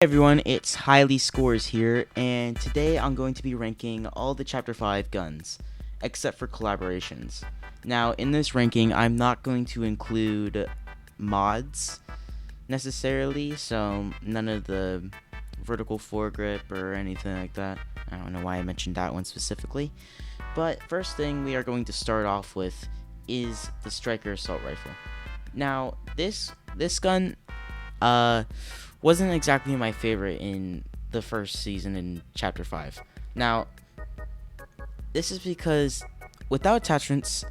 Hey everyone, it's Highly Scores here, and today I'm going to be ranking all the Chapter 5 guns, except for collaborations. Now, in this ranking, I'm not going to include mods, necessarily, so none of the vertical foregrip or anything like that. I don't know why I mentioned that one specifically. But first thing we are going to start off with is the Striker Assault Rifle. Now, this gun, wasn't exactly my favorite in the first season in Chapter 5. Now, this is because without attachments,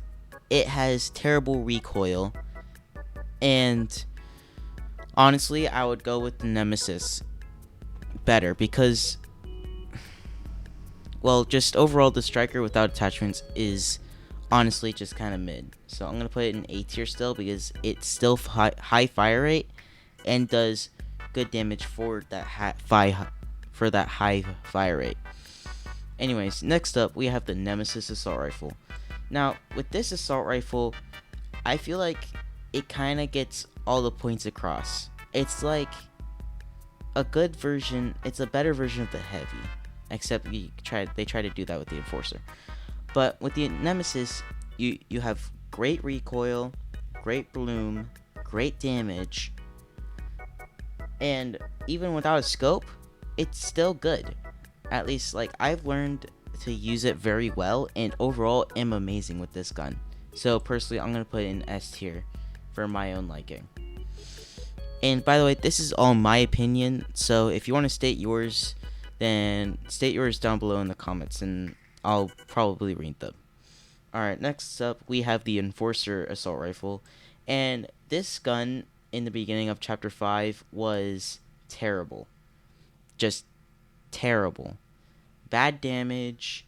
it has terrible recoil, and honestly, I would go with the Nemesis better because, well, just overall, the Striker without attachments is honestly just kind of mid. So I'm going to put it in A tier still because it's still high fire rate and does good damage for that high fire rate. Anyways, next up we have the Nemesis assault rifle. Now, with this assault rifle, I feel like it kind of gets all the points across. It's like a good version. It's a better version of the heavy, except they try to do that with the enforcer. But with the Nemesis, you have great recoil, great bloom, great damage, and even without a scope, it's still good. At least, like, I've learned to use it very well, and overall am amazing with this gun. So personally, I'm gonna put it in S tier for my own liking. And by the way, this is all my opinion, so if you want to state yours, then state yours down below in the comments, and I'll probably read them. Alright, next up, we have the Enforcer Assault Rifle, and this gun, in the beginning of Chapter 5, was terrible. Just terrible. Bad damage,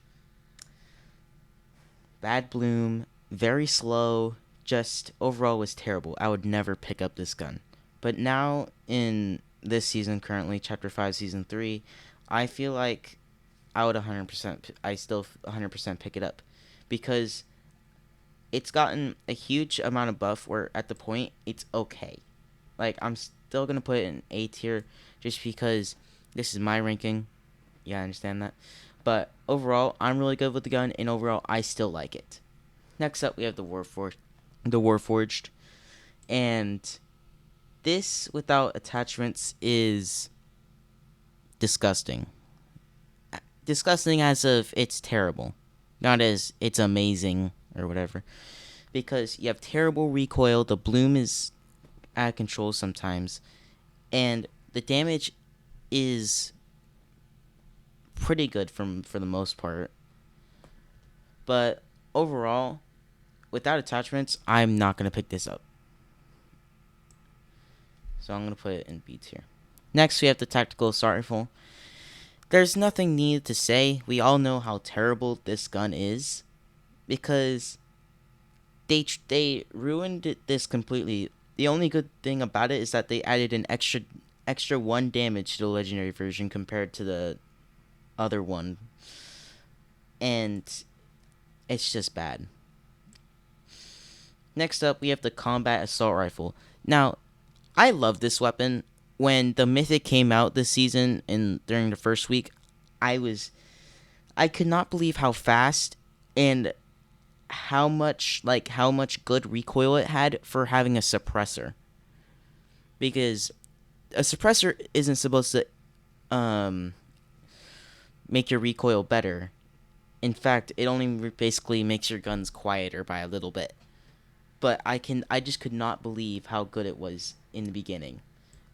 bad bloom, very slow, just overall was terrible. I would never pick up this gun. But now, in this season, currently, Chapter 5, Season 3, I feel like I still 100% pick it up. Because it's gotten a huge amount of buff where at the point, it's okay. Like, I'm still going to put it in A tier just because this is my ranking. Yeah, I understand that. But overall, I'm really good with the gun, and overall, I still like it. Next up, we have the Warforged. And this, without attachments, is disgusting. Disgusting as of it's terrible. Not as it's amazing or whatever. Because you have terrible recoil, the bloom is out of control sometimes, and the damage is pretty good for the most part. But overall, without attachments, I'm not going to pick this up. So I'm going to put it in B tier. Next, we have the Tactical Assault Rifle. There's nothing needed to say. We all know how terrible this gun is because they ruined this completely. The only good thing about it is that they added an extra 1 damage to the legendary version compared to the other one, and it's just bad. Next up, we have the Combat Assault Rifle. Now, I love this weapon. When the Mythic came out this season and during the first week, I could not believe how fast and how much good recoil it had for having a suppressor. Because a suppressor isn't supposed to make your recoil better. In fact, it only basically makes your guns quieter by a little bit. But I just could not believe how good it was in the beginning.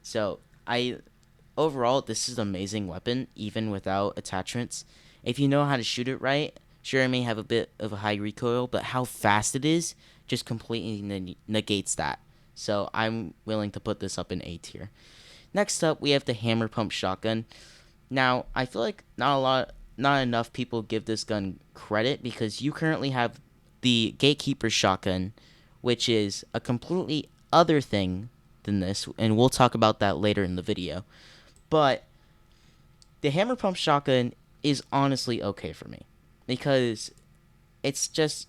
So overall, this is an amazing weapon, even without attachments. If you know how to shoot it right, sure, it may have a bit of a high recoil, but how fast it is just completely negates that. So I'm willing to put this up in A tier. Next up, we have the Hammer Pump Shotgun. Now, I feel like not enough people give this gun credit because you currently have the Gatekeeper Shotgun, which is a completely other thing than this, and we'll talk about that later in the video. But the Hammer Pump Shotgun is honestly okay for me because it's just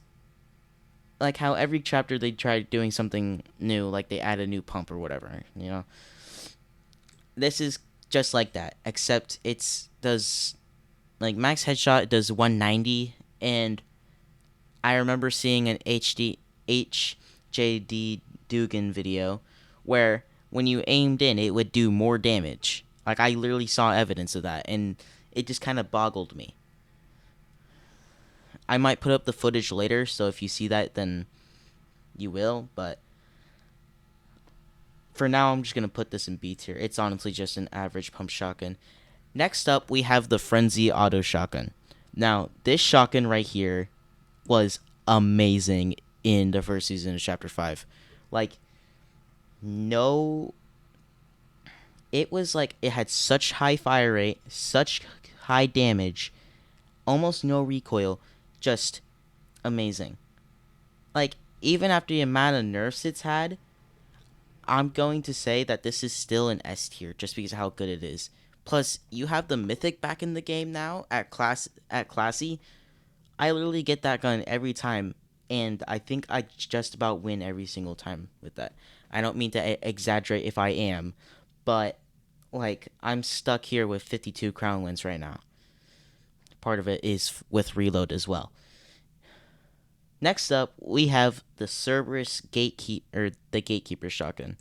like how every chapter they try doing something new, like they add a new pump or whatever, you know. This is just like that. Except it's does like max headshot does 190, and I remember seeing an HJD Dugan video where when you aimed in, it would do more damage. Like I literally saw evidence of that, and it just kind of boggled me. I might put up the footage later, so if you see that, then you will. But for now, I'm just gonna put this in B tier. It's honestly just an average pump shotgun. Next up, we have the Frenzy Auto Shotgun. Now, this shotgun right here was amazing in the first season of Chapter 5. Like, no. It was like it had such high fire rate, such high damage, almost no recoil, just amazing. Like, even after the amount of nerfs it's had, I'm going to say that this is still an S tier just because of how good it is. Plus, you have the Mythic back in the game now at Classy. I literally get that gun every time, and I think I just about win every single time with that. I don't mean to exaggerate if I am, but like I'm stuck here with 52 crown wins right now. Part of it is with reload as well. Next up, we have the Cerberus Gatekeeper shotgun.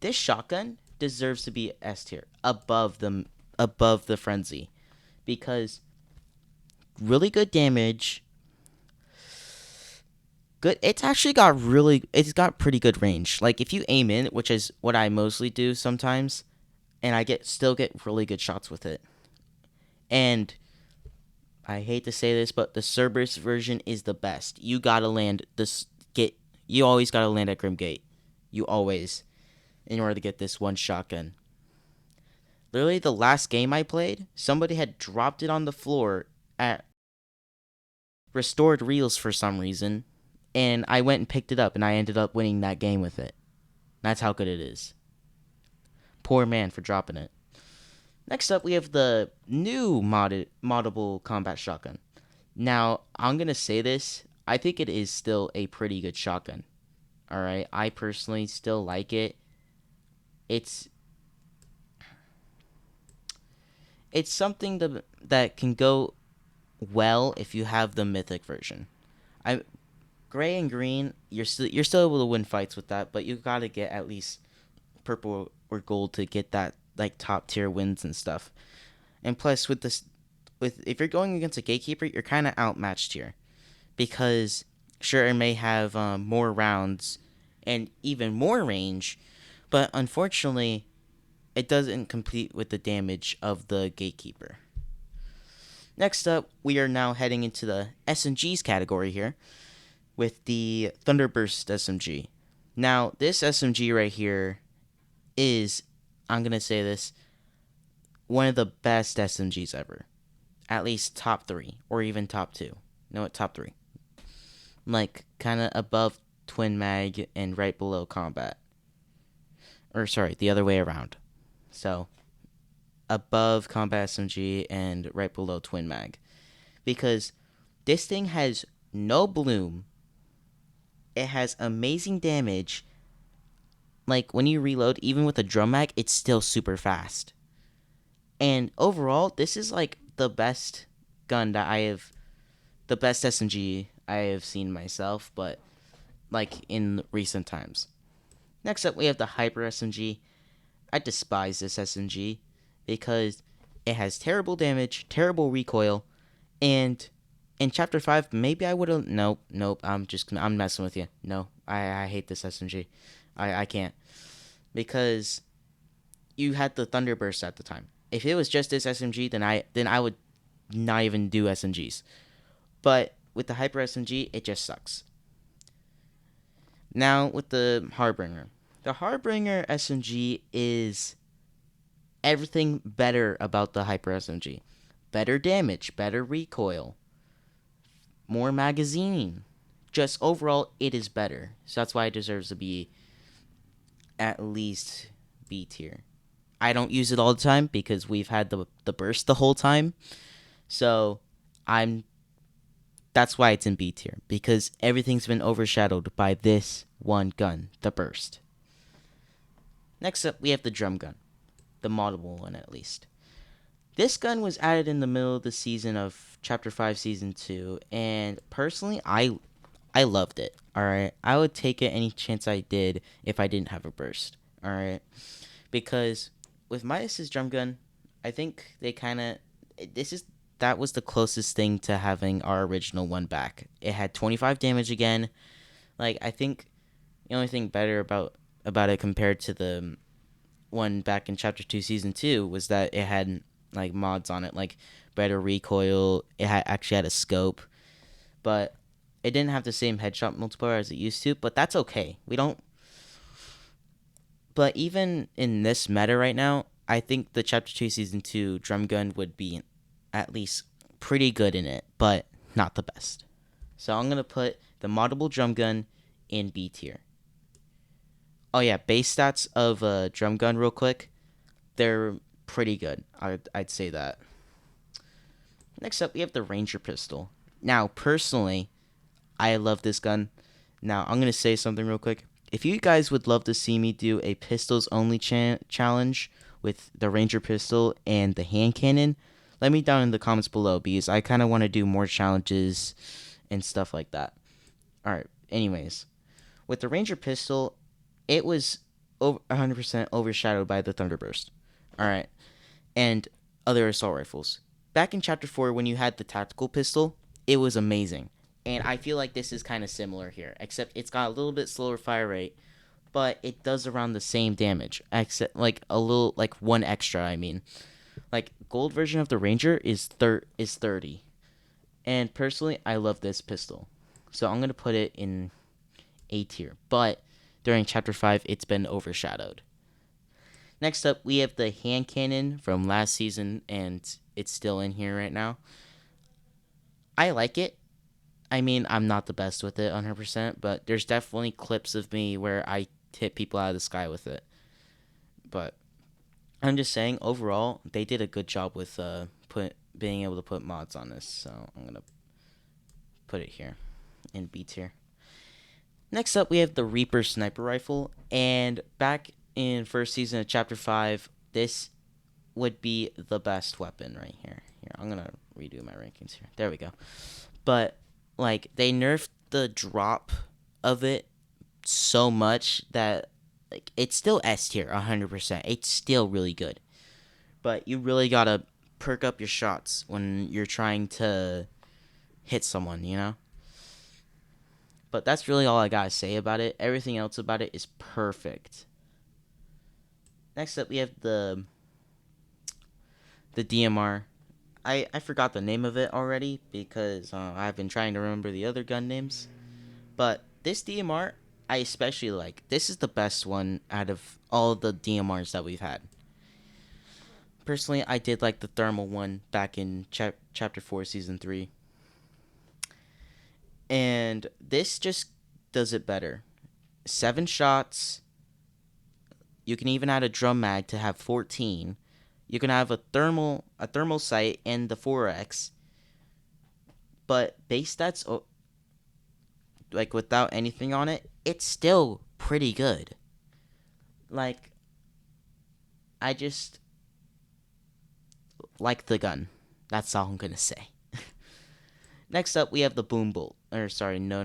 This shotgun deserves to be S tier, above the Frenzy, because really good damage. Good. It's got pretty good range. Like if you aim in, which is what I mostly do sometimes, and I still get really good shots with it. And I hate to say this, but the Cerberus version is the best. You gotta land this get. You always gotta land at Grim Gate. You always, in order to get this one shotgun. Literally, the last game I played, somebody had dropped it on the floor at Restored Reels for some reason, and I went and picked it up, and I ended up winning that game with it. That's how good it is. Poor man for dropping it. Next up, we have the new moddable combat shotgun. Now, I'm going to say this. I think it is still a pretty good shotgun. Alright? I personally still like it. It's something that can go well if you have the mythic version. Gray and green, you're still able to win fights with that, but you got to get at least purple or gold to get that like top tier wins and stuff. And plus if you're going against a gatekeeper, you're kind of outmatched here, because sure it may have more rounds and even more range, but unfortunately it doesn't compete with the damage of the gatekeeper. Next up, we are now heading into the SMGs category here with the Thunderburst SMG. Now, this SMG right here is, I'm going to say this, one of the best SMGs ever. At least top 3, or even top 2. No, top 3. Like, kind of above Twin Mag and right below Combat. Or, sorry, the other way around. So, above Combat SMG and right below Twin Mag. Because this thing has no bloom. It has amazing damage. Like, when you reload, even with a drum mag, it's still super fast. And overall, this is like the best gun that the best SMG I have seen myself, but like in recent times. Next up, we have the Hyper SMG. I despise this SMG because it has terrible damage, terrible recoil, and in Chapter 5, maybe I would have... Nope, I'm messing with you. No, I hate this SMG. I can't. Because you had the Thunderburst at the time. If it was just this SMG, then I would not even do SMGs. But with the Hyper SMG, it just sucks. Now with the Harbinger. The Harbinger SMG is everything better about the Hyper SMG. Better damage, better recoil, more magazining. Just overall, it is better. So that's why it deserves to be at least B tier. I don't use it all the time because we've had the burst the whole time. So that's why it's in B tier, because everything's been overshadowed by this one gun, the burst. Next up, we have the drum gun. the moddable one at least. This gun was added in the middle of the season of Chapter 5 Season 2, and personally, I loved it, alright? I would take it any chance I did if I didn't have a burst, alright? Because with Midas's drum gun, I think they kind of... That was the closest thing to having our original one back. It had 25 damage again. Like, I think the only thing better about it compared to the one back in Chapter 2 Season 2 was that it had like mods on it, like better recoil. It actually had a scope, but it didn't have the same headshot multiplier as it used to. But that's okay. We don't. But even in this meta right now, I think the Chapter 2 Season 2 drum gun would be at least pretty good in it, but not the best. So I'm gonna put the moddable drum gun in B tier. Oh yeah, base stats of a drum gun real quick. They're pretty good. I'd say that. Next up, we have the Ranger pistol. Now, personally, I love this gun. Now, I'm going to say something real quick. If you guys would love to see me do a pistols only challenge with the Ranger pistol and the hand cannon, let me down in the comments below because I kind of want to do more challenges and stuff like that. Alright, anyways. With the Ranger pistol, it was 100% overshadowed by the Thunderburst. Alright, and other assault rifles. Back in Chapter 4, when you had the tactical pistol, it was amazing. And I feel like this is kind of similar here, except it's got a little bit slower fire rate, but it does around the same damage, except like a little, like one extra. I mean, like gold version of the Ranger is 30, and personally, I love this pistol, so I'm gonna put it in A tier. But during Chapter 5, it's been overshadowed. Next up, we have the hand cannon from last season, and it's still in here right now. I like it. I mean, I'm not the best with it 100%, but there's definitely clips of me where I hit people out of the sky with it. But I'm just saying, overall, they did a good job with being able to put mods on this, so I'm going to put it here in B tier. Next up, we have the Reaper sniper rifle, and back in first season of Chapter 5, this would be the best weapon right here. Here, I'm going to redo my rankings here. There we go. But, like, they nerfed the drop of it so much that, like, it's still S tier 100%. It's still really good. But you really got to perk up your shots when you're trying to hit someone, you know? But that's really all I got to say about it. Everything else about it is perfect. Next up, we have the DMR. I forgot the name of it already because I've been trying to remember the other gun names. But this DMR, I especially like. This is the best one out of all the DMRs that we've had. Personally, I did like the thermal one back in Chapter 4, Season 3. And this just does it better. 7 shots. You can even add a drum mag to have 14. You can have a thermal sight and the 4x. But base stats, like without anything on it, it's still pretty good. Like, I just like the gun. That's all I'm gonna say. Next up, we have the boom bolt. Or sorry, no.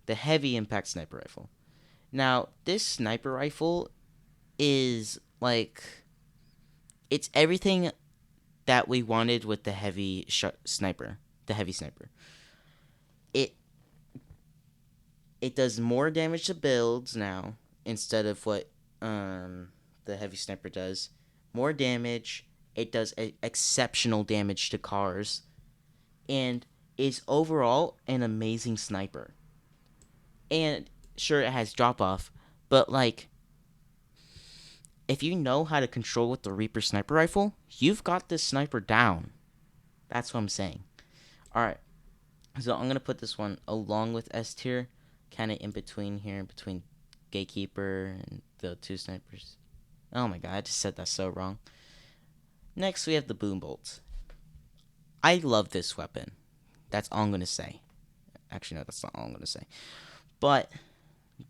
The heavy impact sniper rifle. Now, this sniper rifle is like, it's everything that we wanted with the heavy sniper. The heavy sniper. It does more damage to builds now instead of what the heavy sniper does. More damage. It does exceptional damage to cars, and is overall an amazing sniper. And sure, it has drop off, but like, if you know how to control with the Reaper sniper rifle, you've got this sniper down. That's what I'm saying. Alright, so I'm going to put this one along with S tier, kind of in between here, between Gatekeeper and the 2 snipers. Oh my god, I just said that so wrong. Next, we have the Boom Bolt. I love this weapon. That's all I'm going to say. Actually, no, that's not all I'm going to say. But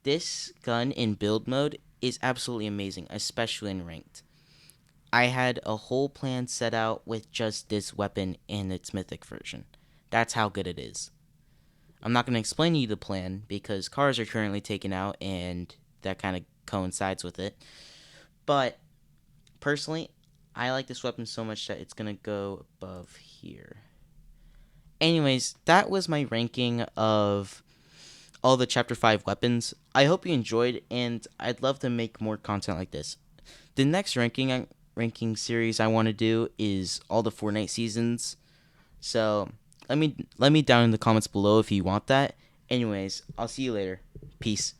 this gun in build mode is absolutely amazing, especially in ranked. I had a whole plan set out with just this weapon and its mythic version. That's how good it is. I'm not going to explain to you the plan because cars are currently taken out and that kind of coincides with it. But personally, I like this weapon so much that it's going to go above here. Anyways, that was my ranking of all the Chapter 5 weapons. I hope you enjoyed, and I'd love to make more content like this. The next ranking series I want to do is all the Fortnite seasons. So let me down in the comments below if you want that. Anyways, I'll see you later. Peace.